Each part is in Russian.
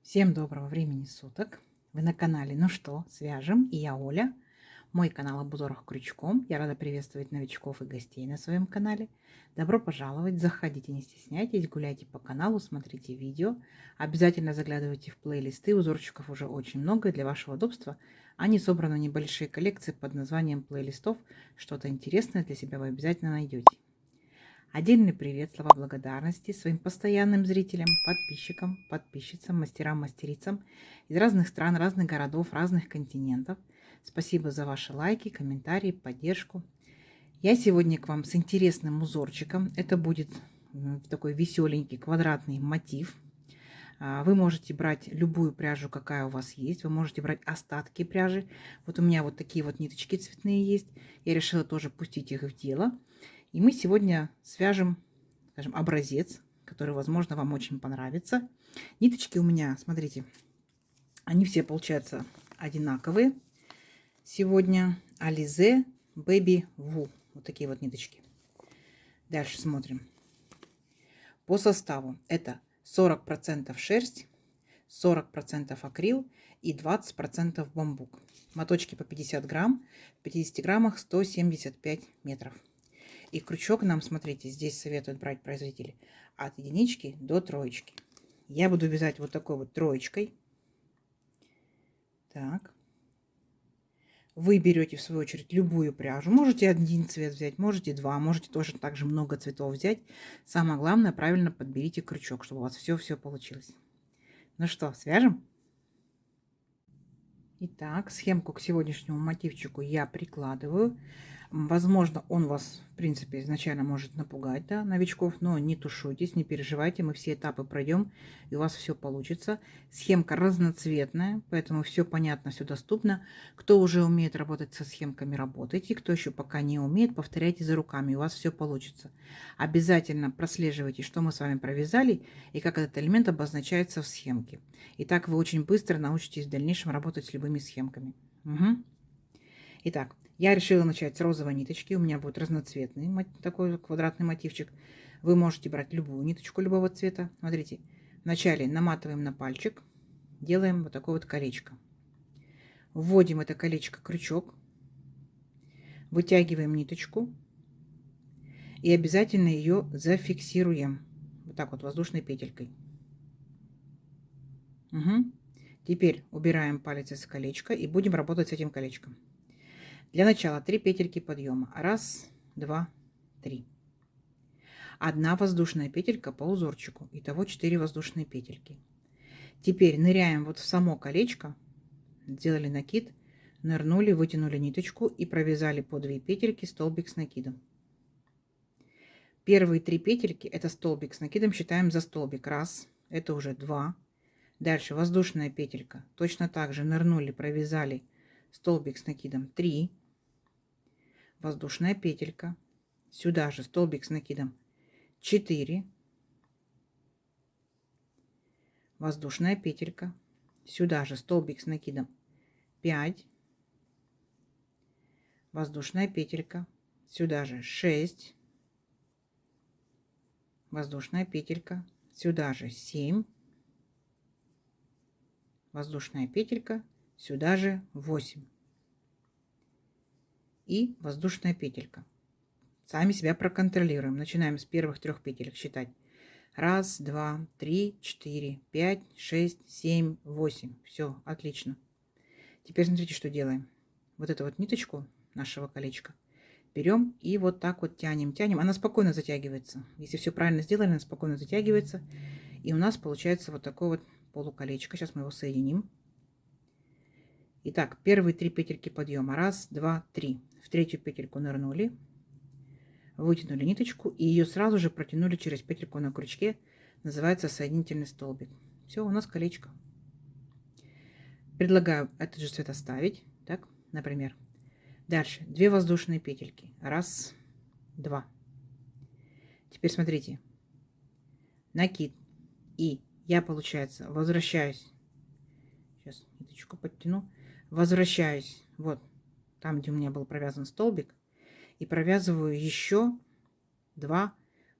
Всем доброго времени суток! Вы на канале «Ну что, свяжем?» И я Оля. Мой канал об узорах крючком. Я рада приветствовать новичков и гостей на своем канале. Добро пожаловать! Заходите, не стесняйтесь, гуляйте по каналу, смотрите видео. Обязательно заглядывайте в плейлисты. Узорчиков уже очень много. Для вашего удобства они собраны в небольшие коллекции под названием плейлистов. Что-то интересное для себя вы обязательно найдете. Отдельный привет, слова благодарности своим постоянным зрителям, подписчикам, подписчицам, мастерам, мастерицам из разных стран, разных городов, разных континентов. Спасибо за ваши лайки, комментарии, поддержку. Я сегодня к вам с интересным узорчиком. Это будет такой веселенький квадратный мотив. Вы можете брать любую пряжу, какая у вас есть. Вы можете брать остатки пряжи. Вот у меня вот такие вот ниточки цветные есть. Я решила тоже пустить их в дело. И мы сегодня свяжем, скажем, образец, который, возможно, вам очень понравится. Ниточки у меня, смотрите, они все получаются одинаковые. Сегодня Alize Baby Wool. Вот такие вот ниточки. Дальше смотрим. По составу это 40% шерсть, 40% акрил и 20% бамбук. Моточки по 50 грамм, в 50 граммах 175 метров. И крючок нам, смотрите, здесь советуют брать производители от единички до троечки. Я буду вязать вот такой вот троечкой. Так. Вы берете, в свою очередь, любую пряжу. Можете один цвет взять, можете два, можете тоже также много цветов взять. Самое главное, правильно подберите крючок, чтобы у вас все получилось. Ну что, свяжем? Итак, схемку к сегодняшнему мотивчику я прикладываю. Возможно, он вас, в принципе, изначально может напугать, да, новичков, но не тушуйтесь, не переживайте, мы все этапы пройдем, и у вас все получится. Схемка разноцветная, поэтому все понятно, все доступно. Кто уже умеет работать со схемками, работайте. Кто еще пока не умеет, повторяйте за руками, и у вас все получится. Обязательно прослеживайте, что мы с вами провязали, и как этот элемент обозначается в схемке. И так вы очень быстро научитесь в дальнейшем работать с любыми схемками. Угу. Итак, я решила начать с розовой ниточки. У меня будет разноцветный такой квадратный мотивчик. Вы можете брать любую ниточку любого цвета. Смотрите, вначале наматываем на пальчик, делаем вот такое вот колечко. Вводим это колечко в крючок, вытягиваем ниточку и обязательно ее зафиксируем. Вот так вот воздушной петелькой. Угу. Теперь убираем палец из колечка и будем работать с этим колечком. Для начала 3 петельки подъема. 1, 2, 3. Одна воздушная петелька по узорчику. Итого 4 воздушные петельки. Теперь ныряем вот в само колечко. Сделали накид, нырнули, вытянули ниточку и провязали по 2 петельки столбик с накидом. Первые 3 петельки это столбик с накидом, считаем за столбик. 1, это уже 2. Дальше воздушная петелька. Точно так же нырнули, провязали столбик с накидом 3. Воздушная петелька. Сюда же столбик с накидом 4. Воздушная петелька. Сюда же столбик с накидом 5. Воздушная петелька. Сюда же 6. Воздушная петелька. Сюда же 7. Воздушная петелька. Сюда же 8. И воздушная петелька. Сами себя проконтролируем. Начинаем с первых 3 петелек считать. 1, 2, 3, 4, 5, 6, 7, 8. Все, отлично. Теперь смотрите, что делаем. Вот эту вот ниточку нашего колечка берем и вот так вот тянем, тянем. Она спокойно затягивается. Если все правильно сделали, она спокойно затягивается. И у нас получается вот такое вот полуколечко. Сейчас мы его соединим. Итак, первые 3 петельки подъема. 1, 2, 3. В 3-ю петельку нырнули. Вытянули ниточку и ее сразу же протянули через петельку на крючке. Называется соединительный столбик. Все, у нас колечко. Предлагаю этот же цвет оставить. Так, например. Дальше 2 воздушные петельки. 1, 2. Теперь смотрите. Накид. И я, получается, возвращаюсь. Сейчас ниточку подтяну. Возвращаюсь. Вот там, где у меня был провязан столбик. И провязываю еще 2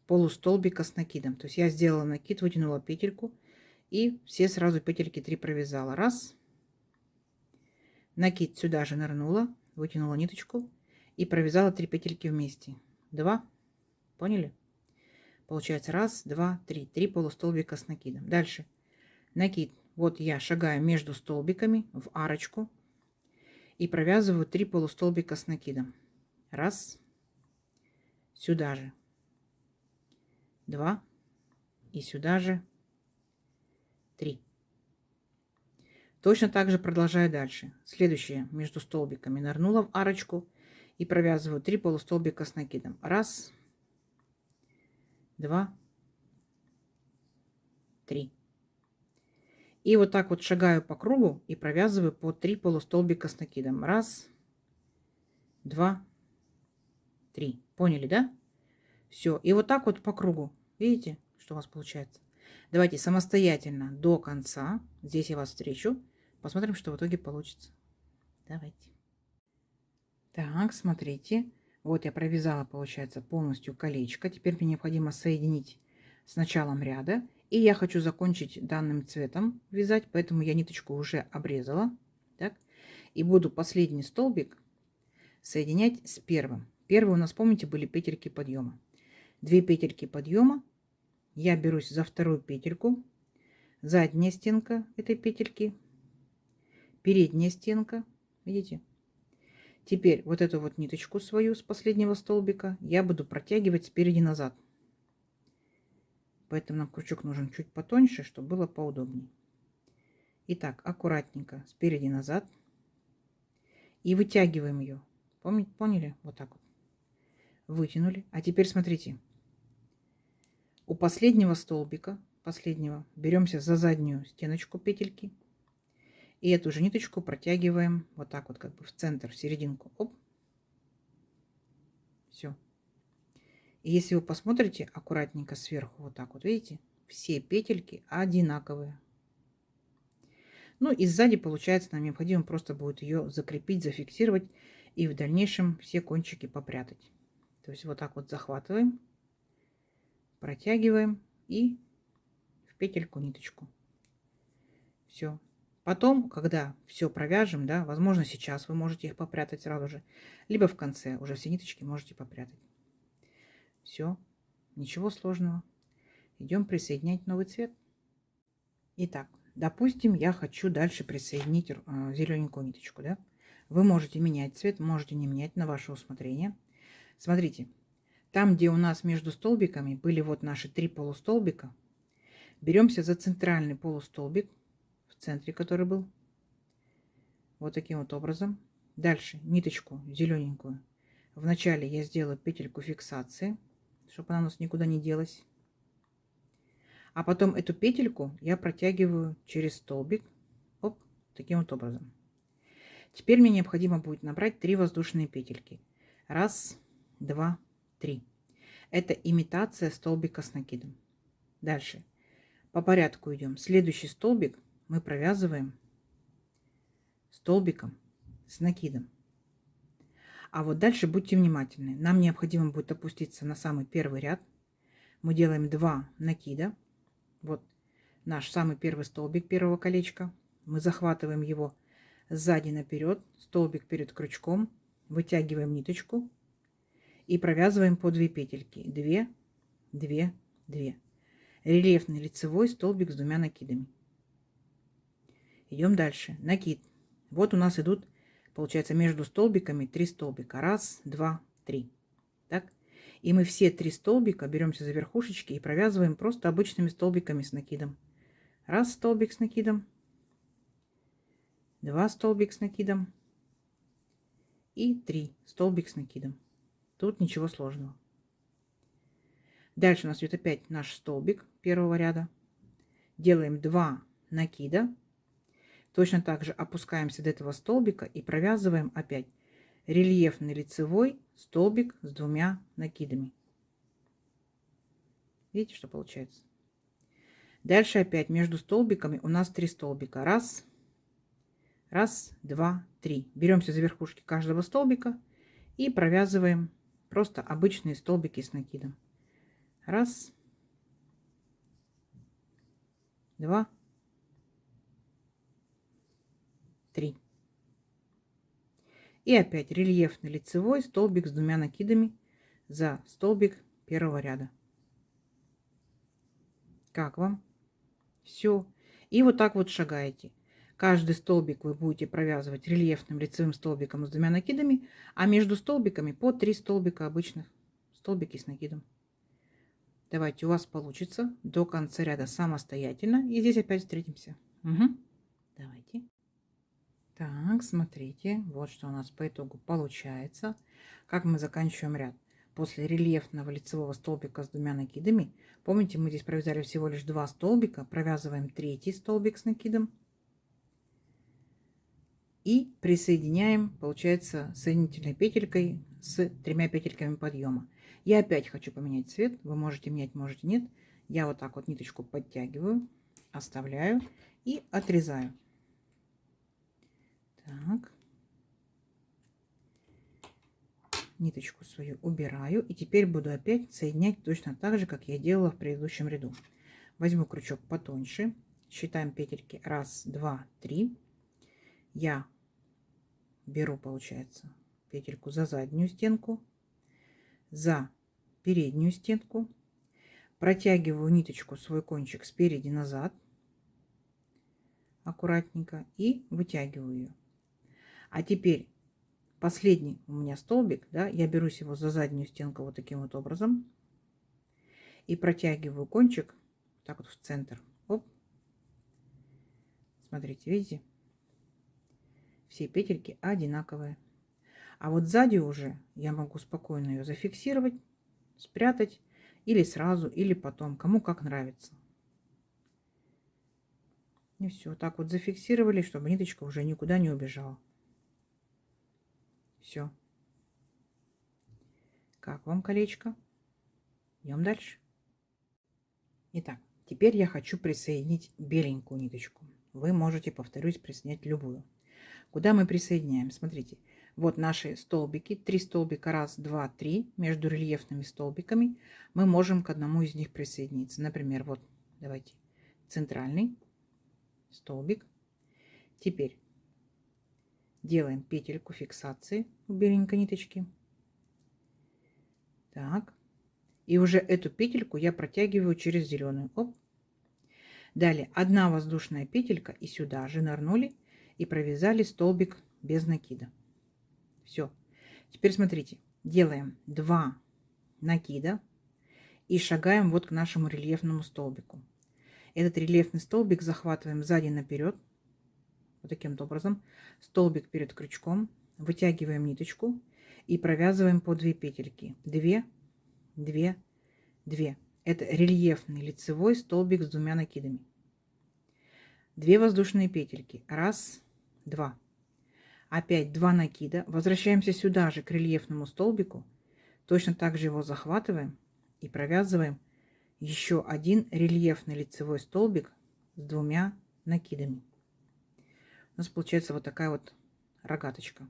полустолбика с накидом. То есть я сделала накид, вытянула петельку И все сразу петельки 3 провязала. Раз. Накид сюда же нырнула, вытянула ниточку и провязала 3 петельки вместе. 2. Поняли? Получается 1, 2, 3. 3 полустолбика с накидом. Дальше. Накид. Вот я шагаю между столбиками в арочку и провязываю 3 полустолбика с накидом. 1. Сюда же. 2. И сюда же 3. Точно так же продолжаю дальше. Следующее. Между столбиками нырнула в арочку и провязываю 3 полустолбика с накидом. 1, 2, 3. И вот так вот шагаю по кругу и провязываю по 3 полустолбика с накидом. 1, 2, 3. Поняли, да? Все. И вот так вот по кругу. Видите, что у вас получается? Давайте самостоятельно до конца. Здесь я вас встречу. Посмотрим, что в итоге получится. Давайте. Так, смотрите. Вот я провязала, получается, полностью колечко. Теперь мне необходимо соединить с началом ряда. И я хочу закончить данным цветом вязать, поэтому я ниточку уже обрезала. Так. И буду последний столбик соединять с первым. Первый у нас, помните, были петельки подъема. 2 петельки подъема. Я берусь за вторую петельку. Задняя стенка этой петельки. Передняя стенка. Видите? Теперь вот эту вот ниточку свою с последнего столбика я буду протягивать спереди назад. Поэтому нам крючок нужен чуть потоньше, чтобы было поудобнее. Итак, аккуратненько спереди назад. И вытягиваем ее. Поняли? Вот так вот. Вытянули. А теперь смотрите. У последнего столбика, беремся за заднюю стеночку петельки. И эту же ниточку протягиваем вот так вот, как бы в центр, в серединку. Оп. Все. И если вы посмотрите аккуратненько сверху, вот так вот, видите, все петельки одинаковые. Ну и сзади, получается, нам необходимо просто будет ее закрепить, зафиксировать и в дальнейшем все кончики попрятать. То есть вот так вот захватываем, протягиваем и в петельку ниточку. Все. Потом, когда все провяжем, да, возможно, сейчас вы можете их попрятать сразу же, либо в конце уже все ниточки можете попрятать. Все, ничего сложного. Идем присоединять новый цвет. Итак, допустим, я хочу дальше присоединить зелененькую ниточку, да? Вы можете менять цвет, можете не менять, на ваше усмотрение. Смотрите, там, где у нас между столбиками были вот наши 3 полустолбика, беремся за центральный полустолбик, в центре который был, вот таким вот образом. Дальше ниточку зелененькую. Вначале я сделаю петельку фиксации, чтобы она у нас никуда не делась. А потом эту петельку я протягиваю через столбик. Оп, таким вот образом. Теперь мне необходимо будет набрать 3 воздушные петельки. 1, 2, 3. Это имитация столбика с накидом. Дальше. По порядку идем. Следующий столбик мы провязываем столбиком с накидом. А вот дальше будьте внимательны. Нам необходимо будет опуститься на самый первый ряд. Мы делаем 2 накида. Вот наш самый первый столбик первого колечка. Мы захватываем его сзади наперед, столбик перед крючком, вытягиваем ниточку и провязываем по 2 петельки. 2, 2, 2. Рельефный лицевой столбик с 2 накидами. Идем дальше. Накид. Вот у нас идут, получается, между столбиками 3 столбика. 1, 2, 3. Так? И мы все 3 столбика беремся за верхушечки и провязываем просто обычными столбиками с накидом. 1 столбик с накидом, 2 столбик с накидом и 3 столбик с накидом. Тут ничего сложного. Дальше у нас идет опять наш столбик первого ряда. Делаем 2 накида. Точно так же опускаемся до этого столбика и провязываем опять рельефный лицевой столбик с 2 накидами. Видите, что получается? Дальше опять между столбиками у нас 3 столбика. 1, 2, 3. Беремся за верхушки каждого столбика и провязываем просто обычные столбики с накидом. 1, 2, 3. И опять рельефный лицевой столбик с 2 накидами за столбик первого ряда. Как вам? Все. И вот так вот шагаете. Каждый столбик вы будете провязывать рельефным лицевым столбиком с 2 накидами, а между столбиками по 3 столбика обычных, столбики с накидом. Давайте, у вас получится до конца ряда самостоятельно. И здесь опять встретимся. Угу. Давайте. Так, смотрите, вот что у нас по итогу получается. Как мы заканчиваем ряд. После рельефного лицевого столбика с 2 накидами, помните, мы здесь провязали всего лишь 2 столбика, провязываем 3 столбик с накидом и присоединяем, получается, соединительной петелькой с 3 петельками подъема. Я опять хочу поменять цвет, вы можете менять, можете нет. Я вот так вот ниточку подтягиваю, оставляю и отрезаю. Так. Ниточку свою убираю. И теперь буду опять соединять точно так же, как я делала в предыдущем ряду. Возьму крючок потоньше. Считаем петельки. 1, 2, 3. Я беру, получается, петельку за заднюю стенку, за переднюю стенку. Протягиваю ниточку, свой кончик спереди назад. Аккуратненько. И вытягиваю ее. А теперь последний у меня столбик, да, я берусь его за заднюю стенку вот таким вот образом и протягиваю кончик так вот в центр. Оп. Смотрите, видите? Все петельки одинаковые. А вот сзади уже я могу спокойно ее зафиксировать, спрятать или сразу, или потом, кому как нравится. И все, так вот зафиксировали, чтобы ниточка уже никуда не убежала. Все. Как вам колечко? Идем дальше. Итак, теперь я хочу присоединить беленькую ниточку. Вы можете, повторюсь, присоединять любую. Куда мы присоединяем? Смотрите, вот наши столбики, 3 столбика, 1, 2, 3, между рельефными столбиками мы можем к одному из них присоединиться. Например, вот, давайте, центральный столбик. Теперь делаем петельку фиксации у беленькой ниточки. Так, и уже эту петельку я протягиваю через зеленую. Оп. Далее 1 воздушная петелька и сюда же нырнули и провязали столбик без накида. Все. Теперь смотрите, делаем 2 накида и шагаем вот к нашему рельефному столбику. Этот рельефный столбик захватываем сзади наперед, вот таким вот образом, столбик перед крючком, вытягиваем ниточку и провязываем по 2 петельки. 2, 2, 2. Это рельефный лицевой столбик с 2 накидами. 2 воздушные петельки. 1, 2. Опять 2 накида. Возвращаемся сюда же к рельефному столбику. Точно так же его захватываем и провязываем еще один рельефный лицевой столбик с 2 накидами. У нас получается вот такая вот рогаточка.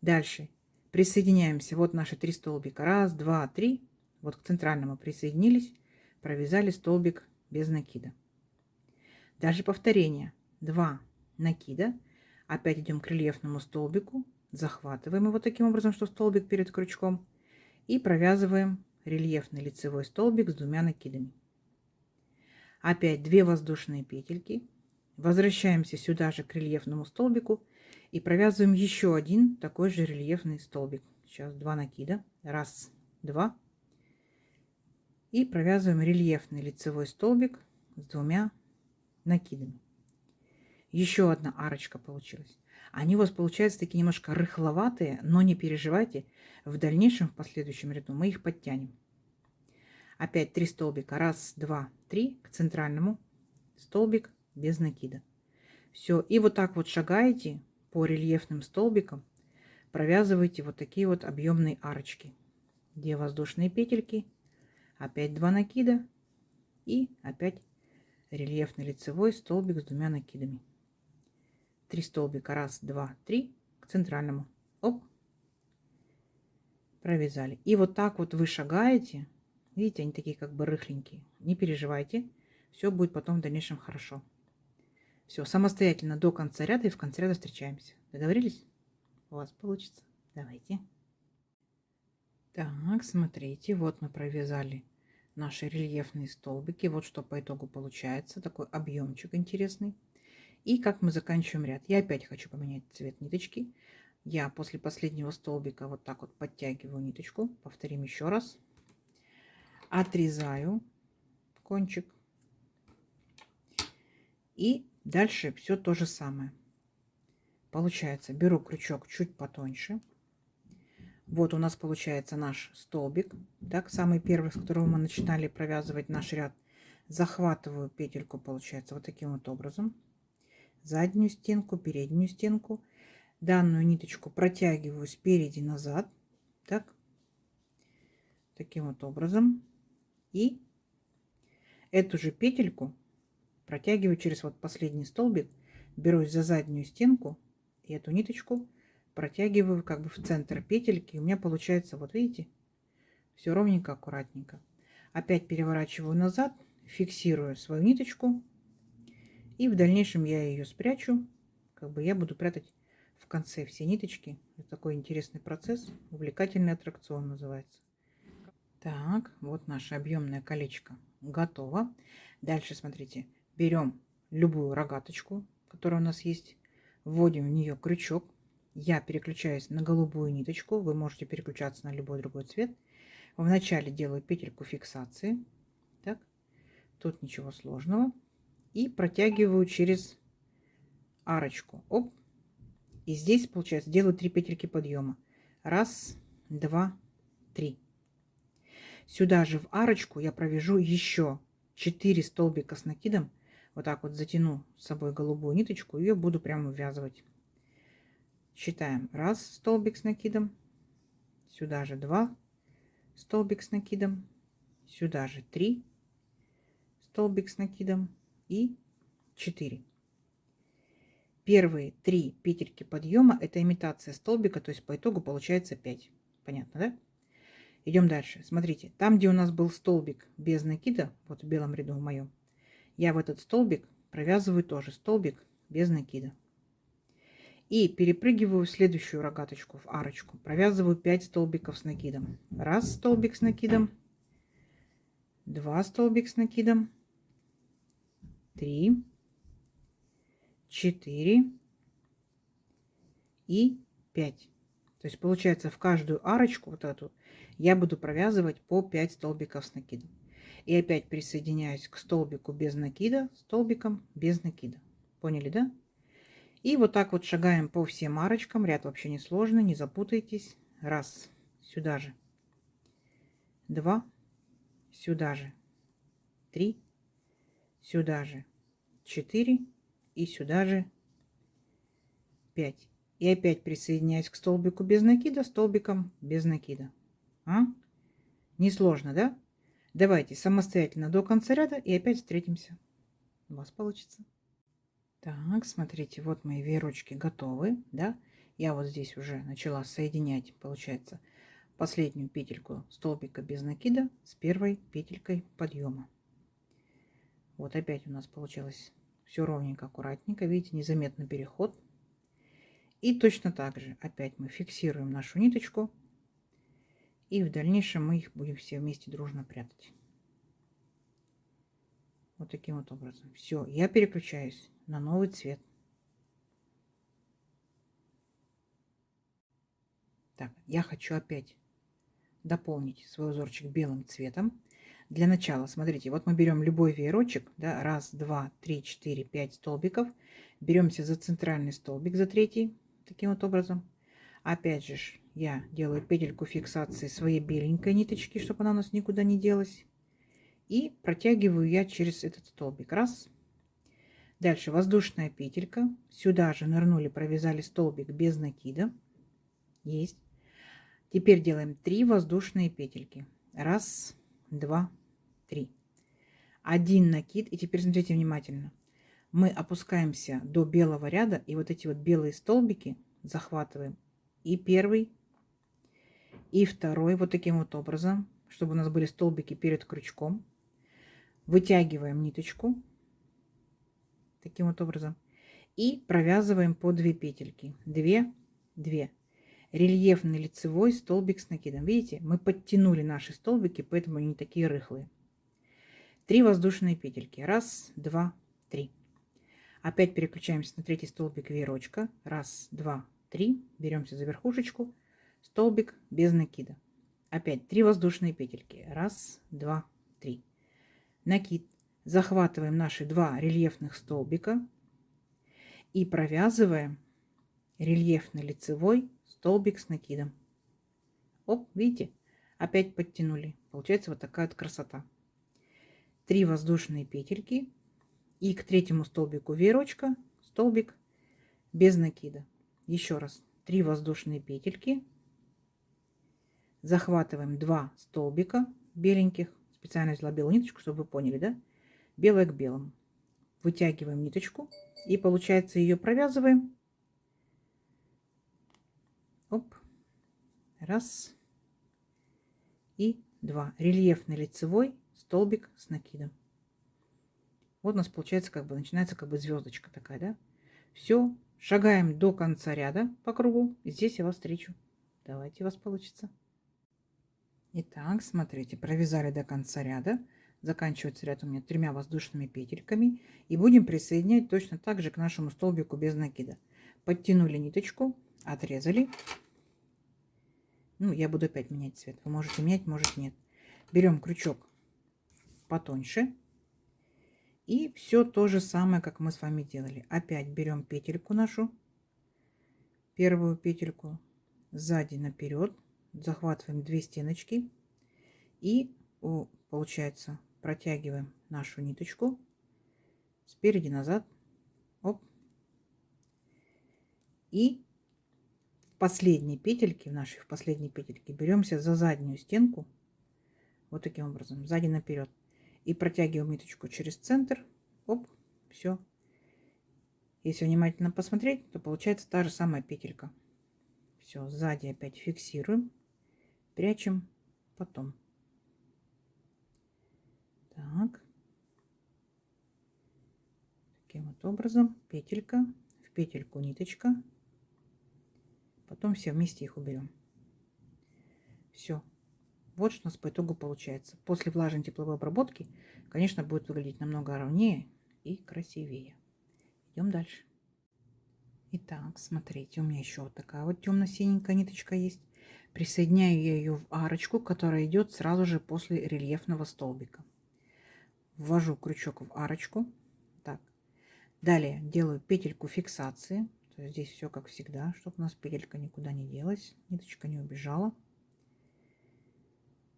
Дальше присоединяемся. Вот наши 3 столбика. 1, 2, 3. Вот к центральному присоединились, провязали столбик без накида. Дальше повторение. 2 накида. Опять идем к рельефному столбику. Захватываем его таким образом, что столбик перед крючком. И провязываем рельефный лицевой столбик с 2 накидами. Опять 2 воздушные петельки. Возвращаемся сюда же к рельефному столбику. И провязываем еще один такой же рельефный столбик. Сейчас 2 накида. 1, 2. И провязываем рельефный лицевой столбик с 2 накидами. Еще одна арочка получилась. Они у вас получаются такие немножко рыхловатые, но не переживайте. В дальнейшем, в последующем ряду мы их подтянем. Опять 3 столбика. 1, 2, 3 к центральному. Столбик без накида. Все. И вот так вот шагаете по рельефным столбикам. Провязываете вот такие вот объемные арочки. 2 воздушные петельки. Опять 2 накида. И опять рельефный лицевой столбик с 2 накидами. 3 столбика. 1, 2, 3 к центральному. Оп. Провязали. И вот так вот вы шагаете. Видите, они такие как бы рыхленькие. Не переживайте. Все будет потом в дальнейшем хорошо. Все, самостоятельно до конца ряда и в конце ряда встречаемся. Договорились? У вас получится. Давайте. Так, смотрите, вот мы провязали наши рельефные столбики. Вот что по итогу получается. Такой объемчик интересный. И как мы заканчиваем ряд. Я опять хочу поменять цвет ниточки. Я после последнего столбика вот так вот подтягиваю ниточку. Повторим еще раз. Отрезаю кончик. И дальше все то же самое. Получается, беру крючок чуть потоньше. Вот у нас получается наш столбик. Так, самый первый, с которого мы начинали провязывать наш ряд. Захватываю петельку, получается, вот таким вот образом. Заднюю стенку, переднюю стенку. Данную ниточку протягиваю спереди назад. Так, таким вот образом. И эту же петельку протягиваю через вот последний столбик. Берусь за заднюю стенку и эту ниточку протягиваю как бы в центр петельки. У меня получается, вот видите, все ровненько, аккуратненько. Опять переворачиваю назад, фиксирую свою ниточку. И в дальнейшем я ее спрячу. Как бы я буду прятать в конце все ниточки. Это такой интересный процесс. Увлекательный аттракцион называется. Так, вот наше объемное колечко готово. Дальше, смотрите, берем любую рогаточку, которая у нас есть. Вводим в нее крючок. Я переключаюсь на голубую ниточку. Вы можете переключаться на любой другой цвет. Вначале делаю петельку фиксации. Так, тут ничего сложного. И протягиваю через арочку. Оп. И здесь, получается, делаю 3 петельки подъема. Раз, два, три. Сюда же в арочку я провяжу еще 4 столбика с накидом. Вот так вот затяну с собой голубую ниточку. Ее буду прямо ввязывать. Считаем. Раз столбик с накидом. Сюда же 2 столбик с накидом. Сюда же 3 столбик с накидом. И 4. Первые 3 петельки подъема это имитация столбика, то есть по итогу получается 5. Понятно, да? Идем дальше. Смотрите, там, где у нас был столбик без накида, вот в белом ряду в моем, я в этот столбик провязываю тоже столбик без накида. И перепрыгиваю в следующую рогаточку, в арочку. Провязываю 5 столбиков с накидом. Раз столбик с накидом, 2 столбик с накидом, 3, 4 и 5. То есть получается в каждую арочку вот эту я буду провязывать по 5 столбиков с накидом. И опять присоединяюсь к столбику без накида, столбиком без накида. Поняли, да? И вот так вот шагаем по всем арочкам. Ряд вообще не сложный, не запутайтесь. Раз, сюда же. 2, сюда же. 3, сюда же. 4 и сюда же 5. И опять присоединяюсь к столбику без накида, столбиком без накида. Несложно, да? Давайте самостоятельно до конца ряда и опять встретимся. У вас получится. Так, смотрите, вот мои веерочки готовы, да? Я вот здесь уже начала соединять, получается, последнюю петельку столбика без накида с первой петелькой подъема. Вот опять у нас получилось все ровненько, аккуратненько. Видите, незаметный переход. И точно так же опять мы фиксируем нашу ниточку. И в дальнейшем мы их будем все вместе дружно прятать. Вот таким вот образом. Все, я переключаюсь на новый цвет. Так, я хочу опять дополнить свой узорчик белым цветом. Для начала, смотрите, вот мы берем любой веерочек, да, раз, два, три, четыре, 5 столбиков. Беремся за центральный столбик, за третий, таким вот образом. Опять же, я делаю петельку фиксации своей беленькой ниточки, чтобы она у нас никуда не делась. И протягиваю я через этот столбик. Раз. Дальше воздушная петелька. Сюда же нырнули, провязали столбик без накида. Есть. Теперь делаем 3 воздушные петельки. Раз, два, три. Один накид. И теперь смотрите внимательно. Мы опускаемся до белого ряда. И вот эти вот белые столбики захватываем. И первый, и второй. Вот таким вот образом. Чтобы у нас были столбики перед крючком. Вытягиваем ниточку. Таким вот образом. И провязываем по 2 петельки. 2, 2. Рельефный лицевой столбик с накидом. Видите, мы подтянули наши столбики, поэтому они такие рыхлые. 3 воздушные петельки. 1, 2, 3. Опять переключаемся на третий столбик веерочка. 1, 2, 3. Беремся за верхушечку. Столбик без накида. Опять 3 воздушные петельки. 1, 2, 3. Накид. Захватываем наши 2 рельефных столбика и провязываем рельефный лицевой столбик с накидом. Оп, видите? Опять подтянули. Получается вот такая вот красота. 3 воздушные петельки и к третьему столбику веерочка столбик без накида. Еще раз. 3 воздушные петельки. Захватываем 2 столбика беленьких. Специально взяла белую ниточку, чтобы вы поняли, да? Белое к белому. Вытягиваем ниточку и получается ее провязываем. Оп. 1 и 2. Рельефный лицевой столбик с накидом. Вот у нас получается начинается звездочка такая, да? Все, шагаем до конца ряда по кругу. И здесь я вас встречу. Давайте, у вас получится. Итак, смотрите, провязали до конца ряда. Заканчивается ряд у меня 3 воздушными петельками. И будем присоединять точно так же к нашему столбику без накида. Подтянули ниточку, отрезали. Ну, я буду опять менять цвет. Вы можете менять, можете нет. Берем крючок потоньше. И все то же самое, как мы с вами делали. Опять берем петельку нашу, первую петельку, сзади наперед, захватываем 2 стеночки и, получается, протягиваем нашу ниточку спереди назад. Оп. И в последней петельке, в последней петельке беремся за заднюю стенку, вот таким образом, сзади наперед. И протягиваем ниточку через центр. Оп, все. Если внимательно посмотреть, то получается та же самая петелька. Все, сзади опять фиксируем, прячем потом. Так. Таким вот образом, петелька, в петельку ниточка. Потом все вместе их уберем. Все. Вот что у нас по итогу получается. После влажной тепловой обработки, конечно, будет выглядеть намного ровнее и красивее. Идем дальше. Итак, смотрите, у меня еще вот такая вот темно-синенькая ниточка есть. Присоединяю я ее в арочку, которая идет сразу же после рельефного столбика. Ввожу крючок в арочку. Так. Далее делаю петельку фиксации. То есть здесь все как всегда, чтобы у нас петелька никуда не делась, ниточка не убежала.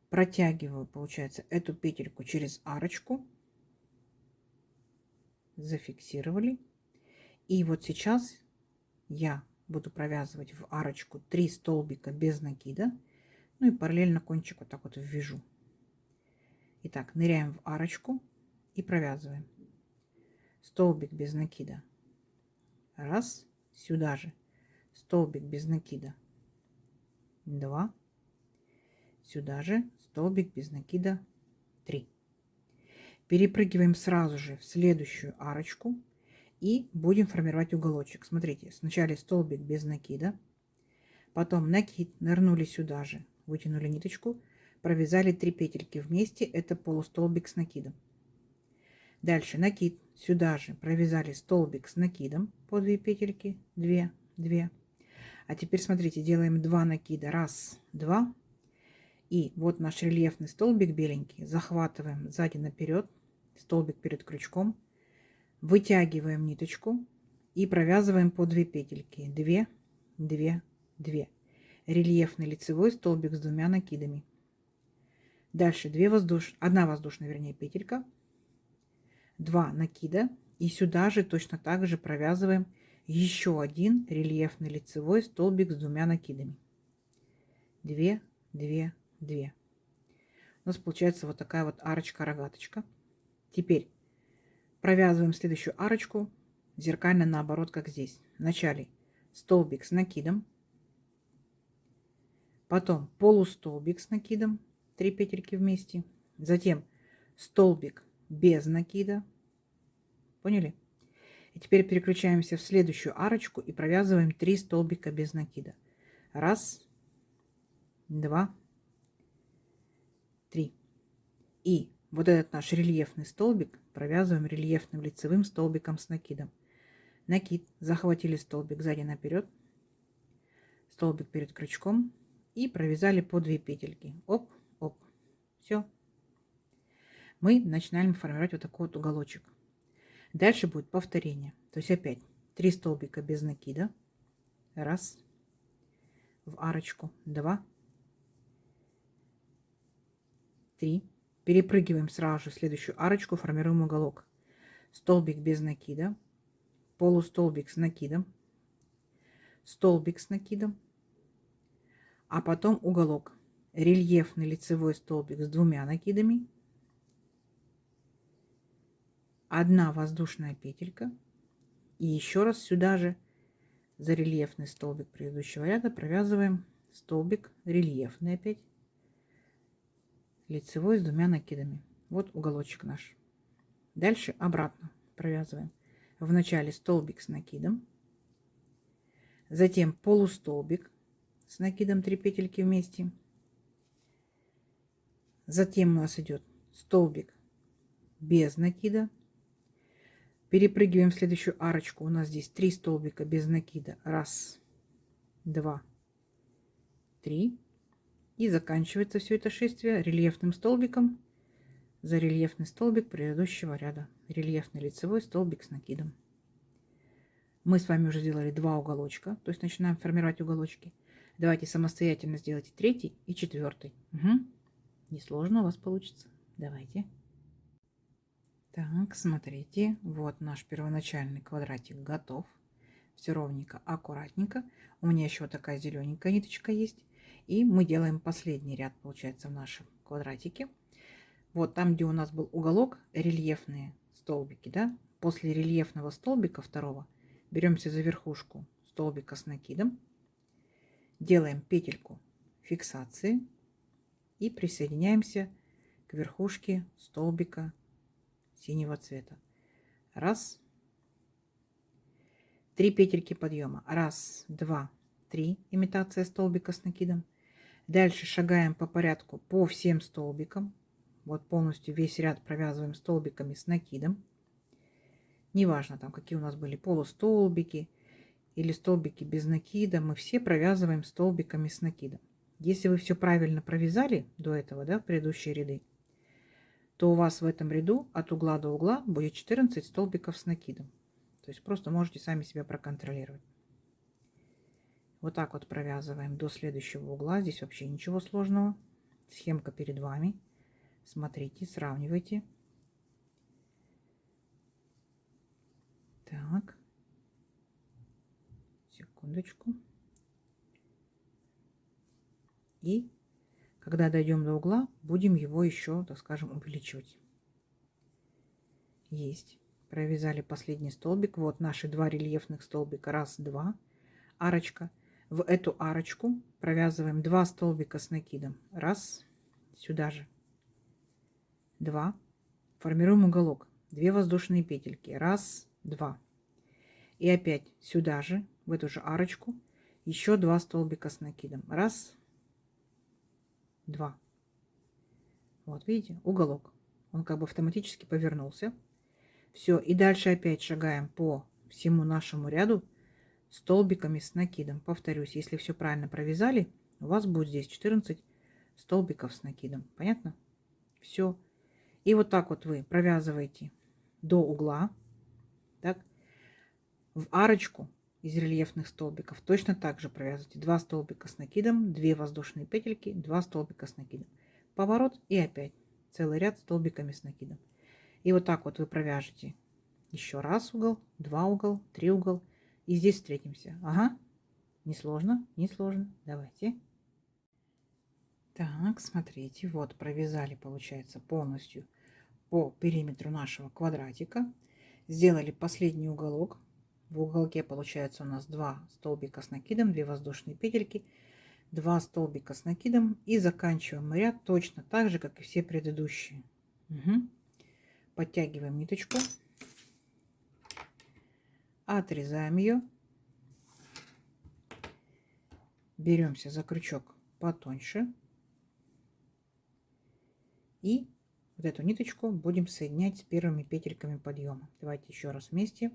Протягиваю, получается, эту петельку через арочку. Зафиксировали. И вот сейчас я буду провязывать в арочку 3 столбика без накида. Ну и параллельно кончик вот так вот ввяжу. Итак, ныряем в арочку и провязываем. Столбик без накида. 1. Сюда же. Столбик без накида. 2. Сюда же столбик без накида. 3. Перепрыгиваем сразу же в следующую арочку и будем формировать уголочек. Смотрите, сначала столбик без накида, потом накид, нырнули сюда же, вытянули ниточку, провязали 3 петельки вместе, это полустолбик с накидом. Дальше накид, сюда же провязали столбик с накидом по 2 петельки, 2, 2. А теперь смотрите, делаем 2 накида, 1, 2. И вот наш рельефный столбик беленький. Захватываем сзади наперед, столбик перед крючком, вытягиваем ниточку и провязываем по 2 петельки. 2, 2, 2. Рельефный лицевой столбик с 2 накидами. Дальше 1 воздушная, вернее, петелька, 2 накида. И сюда же точно так же провязываем еще один рельефный лицевой столбик с 2 накидами. 2, 2, 2. У нас получается вот такая вот арочка-рогаточка. Теперь провязываем следующую арочку зеркально наоборот, как здесь. Вначале столбик с накидом, потом полустолбик с накидом, 3 петельки вместе, затем столбик без накида, поняли? И теперь переключаемся в следующую арочку и провязываем 3 столбика без накида. Раз, два, три. И вот этот наш рельефный столбик провязываем рельефным лицевым столбиком с накидом. Накид, захватили столбик сзади наперед, столбик перед крючком и провязали по 2 петельки. Оп, оп. Все. Мы начинаем формировать вот такой вот уголочек. Дальше будет повторение. То есть опять 3 столбика без накида. Раз. В арочку. 2. 3. Перепрыгиваем сразу же в следующую арочку, формируем уголок. Столбик без накида. Полустолбик с накидом. Столбик с накидом. А потом уголок. Рельефный лицевой столбик с 2 накидами. 1 воздушная петелька. И еще раз сюда же за рельефный столбик предыдущего ряда провязываем столбик рельефный опять. Лицевой с 2 накидами. Вот уголочек наш. Дальше обратно провязываем. В начале столбик с накидом. Затем полустолбик с накидом 3 петельки вместе. Затем у нас идет столбик без накида. Перепрыгиваем в следующую арочку. У нас здесь 3 столбика без накида. Раз, 2, 3. И заканчивается все это шествие рельефным столбиком за рельефный столбик предыдущего ряда. Рельефный лицевой столбик с накидом. Мы с вами уже сделали 2 уголочка. То есть начинаем формировать уголочки. Давайте самостоятельно сделайте 3 и 4. Угу. Несложно у вас получится. Давайте. Так, смотрите, вот наш первоначальный квадратик готов. Все ровненько, аккуратненько. У меня еще вот такая зелененькая ниточка есть. И мы делаем последний ряд, получается, в нашем квадратике. Вот там, где у нас был уголок, рельефные столбики, да? После рельефного столбика второго беремся за верхушку столбика с накидом. Делаем петельку фиксации. И присоединяемся к верхушке столбика синего цвета. Раз. 3 петельки подъема. Раз, 2, 3. Имитация столбика с накидом. Дальше шагаем по порядку по всем столбикам. Вот полностью весь ряд провязываем столбиками с накидом. Неважно, там какие у нас были полустолбики или столбики без накида. Мы все провязываем столбиками с накидом. Если вы все правильно провязали до этого, да, в предыдущие ряды, то у вас в этом ряду от угла до угла будет 14 столбиков с накидом. То есть просто можете сами себя проконтролировать. Вот так вот провязываем до следующего угла. Здесь вообще ничего сложного. Схемка перед вами. Смотрите, сравнивайте. Так. Секундочку. И когда дойдем до угла, будем его еще, так скажем, увеличивать. Есть. Провязали последний столбик. Вот наши 2 рельефных столбика. Раз, 2. Арочка. В эту арочку провязываем 2 столбика с накидом. Раз. Сюда же. 2. Формируем уголок. 2 воздушные петельки. Раз, 2. И опять сюда же, в эту же арочку, еще 2 столбика с накидом. Раз, 2. Вот видите, уголок. Он как бы автоматически повернулся. Все, и дальше опять шагаем по всему нашему ряду столбиками с накидом. Повторюсь, если все правильно провязали, у вас будет здесь 14 столбиков с накидом. Понятно? Все. И вот так вот вы провязываете до угла. Так. В арочку из рельефных столбиков точно так же провязывайте 2 столбика с накидом, 2 воздушные петельки, 2 столбика с накидом. Поворот и опять целый ряд столбиками с накидом. И вот так вот вы провяжете еще раз угол, 2 угол, 3 угол. И здесь встретимся. Ага. Несложно, несложно. Давайте. Так, смотрите. Вот провязали, получается, полностью по периметру нашего квадратика. Сделали последний уголок. В уголке получается у нас 2 столбика с накидом, 2 воздушные петельки, 2 столбика с накидом. И заканчиваем ряд точно так же, как и все предыдущие. Угу. Подтягиваем ниточку. Отрезаем ее. Беремся за крючок потоньше. И вот эту ниточку будем соединять с первыми петельками подъема. Давайте еще раз вместе.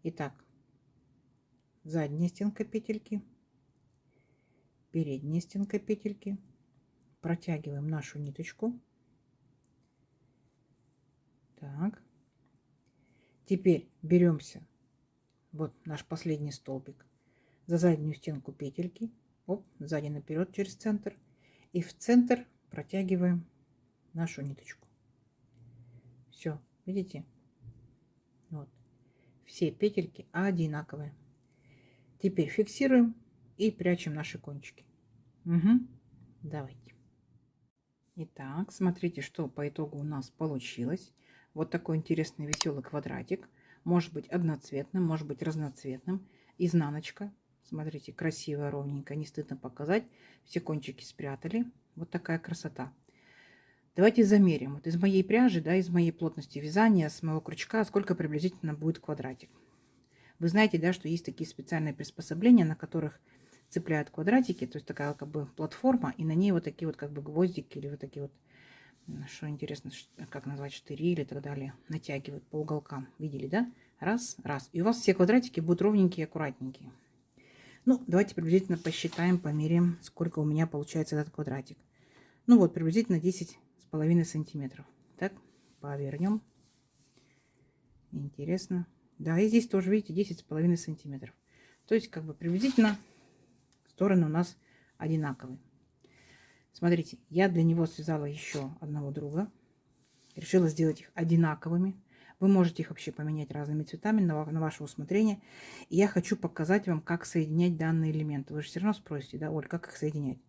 Итак, задняя стенка петельки, передняя стенка петельки. Протягиваем нашу ниточку. Так. Теперь беремся, вот наш последний столбик, за заднюю стенку петельки. Оп, сзади наперед через центр. И в центр протягиваем нашу ниточку. Все, видите? Вот. Все петельки одинаковые. Теперь фиксируем и прячем наши кончики. Угу. Давайте. Итак, смотрите, что по итогу у нас получилось. Вот такой интересный веселый квадратик. Может быть одноцветным, может быть разноцветным. Изнаночка. Смотрите, красивая, ровненькая, не стыдно показать. Все кончики спрятали. Вот такая красота. Давайте замерим. Вот из моей пряжи, да, из моей плотности вязания, с моего крючка, сколько приблизительно будет квадратик. Вы знаете, да, что есть такие специальные приспособления, на которых цепляют квадратики, то есть такая как бы платформа, и на ней вот такие вот как бы гвоздики или вот такие вот, что интересно, как назвать, штыри или так далее, натягивают по уголкам. Видели, да? Раз, раз. И у вас все квадратики будут ровненькие, аккуратненькие. Ну, давайте приблизительно посчитаем, померяем, сколько у меня получается этот квадратик. Ну вот, приблизительно 10,5 сантиметров. Так, повернем. Интересно. Да, и здесь тоже, видите, 10,5 сантиметров. То есть, как бы приблизительно стороны у нас одинаковые. Смотрите, я для него связала еще одного друга. Решила сделать их одинаковыми. Вы можете их вообще поменять разными цветами на ваше усмотрение. И я хочу показать вам, как соединять данные элементы. Вы же все равно спросите, да, Оль, как их соединять?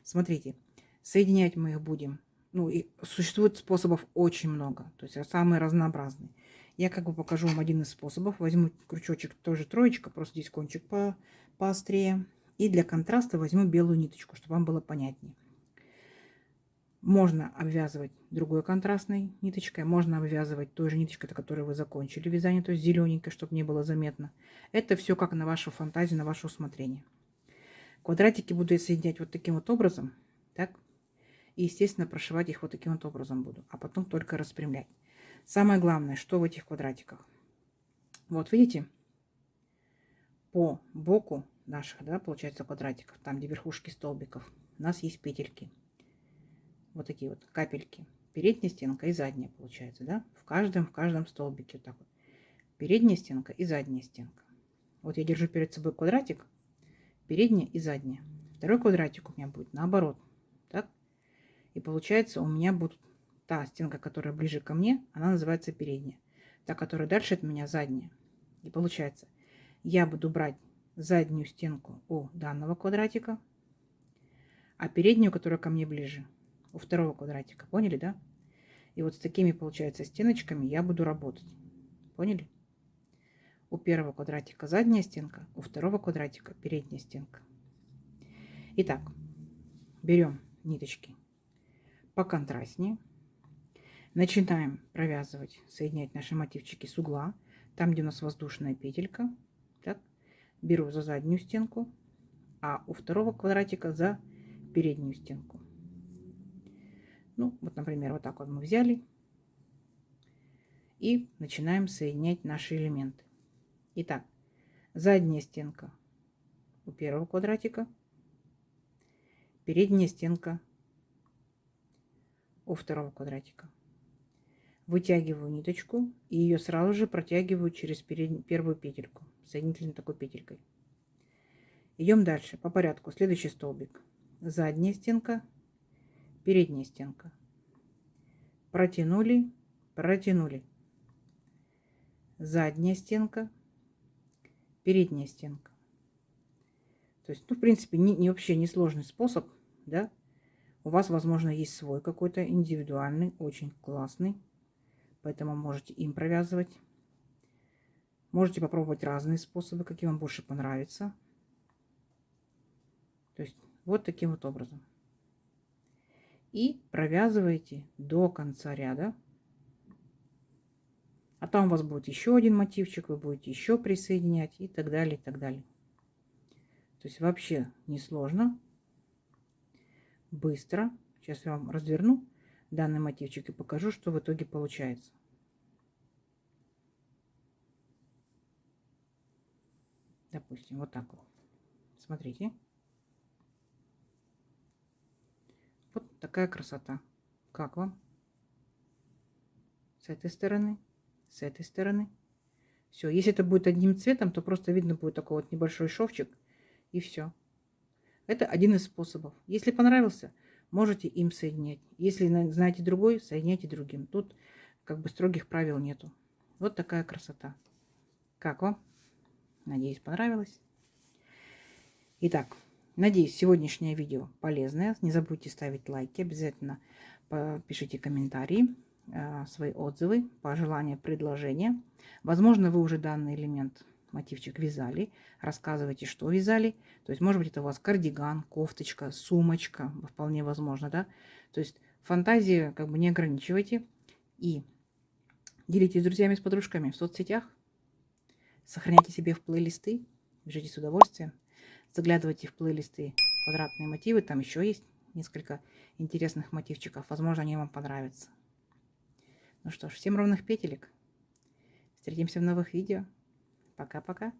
Смотрите, соединять мы их будем. Ну, и существует способов очень много. То есть самые разнообразные. Я как бы покажу вам один из способов. Возьму крючочек, тоже троечка, просто здесь кончик поострее. И для контраста возьму белую ниточку, чтобы вам было понятнее. Можно обвязывать другой контрастной ниточкой, можно обвязывать той же ниточкой, которой вы закончили вязание, то есть зелененькой, чтобы не было заметно. Это все как на вашу фантазию, на ваше усмотрение. Квадратики буду я соединять вот таким вот образом, так? И, естественно, прошивать их вот таким вот образом буду, а потом только распрямлять. Самое главное, что в этих квадратиках. Вот видите, по боку наших, да, получается, квадратиков, там, где верхушки столбиков, у нас есть петельки. Вот такие вот капельки. Передняя стенка и задняя получается, да? В каждом столбике вот так вот. Передняя стенка и задняя стенка. Вот я держу перед собой квадратик, передняя и задняя. Второй квадратик у меня будет наоборот, так? И получается у меня будет та стенка, которая ближе ко мне, она называется передняя. Та, которая дальше от меня, задняя. И получается, я буду брать заднюю стенку у данного квадратика, а переднюю, которая ко мне ближе, у второго квадратика. Поняли, да? И вот с такими, получается, стеночками я буду работать. Поняли? У первого квадратика задняя стенка, у второго квадратика передняя стенка. Итак, берем ниточки поконтрастнее. Начинаем провязывать, соединять наши мотивчики с угла. Там, где у нас воздушная петелька. Так, беру за заднюю стенку, а у второго квадратика за переднюю стенку. Ну, вот, например, вот так вот мы взяли и начинаем соединять наши элементы. Итак, задняя стенка у первого квадратика, передняя стенка у второго квадратика. Вытягиваю ниточку и ее сразу же протягиваю через первую петельку, соединительной такой петелькой. Идем дальше по порядку. Следующий столбик. Задняя стенка, передняя стенка. Протянули, протянули. Задняя стенка, передняя стенка. То есть, ну, в принципе, вообще не сложный способ, да. У вас, возможно, есть свой какой-то индивидуальный, очень классный. Поэтому можете им провязывать. Можете попробовать разные способы, какие вам больше понравятся. То есть, вот таким вот образом. И провязываете до конца ряда. там у вас будет еще один мотивчик, вы будете еще присоединять и так далее, и так далее. То есть вообще несложно, быстро. Сейчас я вам разверну данный мотивчик и покажу, что в итоге получается. Допустим, вот так вот. Смотрите. Вот такая красота. Как вам? С этой стороны, с этой стороны. Все. Если это будет одним цветом, то просто видно будет такой вот небольшой шовчик. И все. Это один из способов. Если понравился, можете им соединять. Если знаете другой, соединяйте другим. Тут как бы строгих правил нету. Вот такая красота. Как вам? Надеюсь, понравилось. Итак, надеюсь, сегодняшнее видео полезное. Не забудьте ставить лайки. Обязательно пишите комментарии, свои отзывы, пожелания, предложения. Возможно, вы уже данный элемент, мотивчик вязали. Рассказывайте, что вязали. То есть, может быть, это у вас кардиган, кофточка, сумочка. Вполне возможно, да? То есть, фантазию как бы не ограничивайте. И делитесь с друзьями, с подружками в соцсетях. Сохраняйте себе в плейлисты. Вяжите с удовольствием. Заглядывайте в плейлисты квадратные мотивы. Там еще есть несколько интересных мотивчиков. Возможно, они вам понравятся. Ну что ж, всем ровных петелек. Встретимся в новых видео. Пока-пока.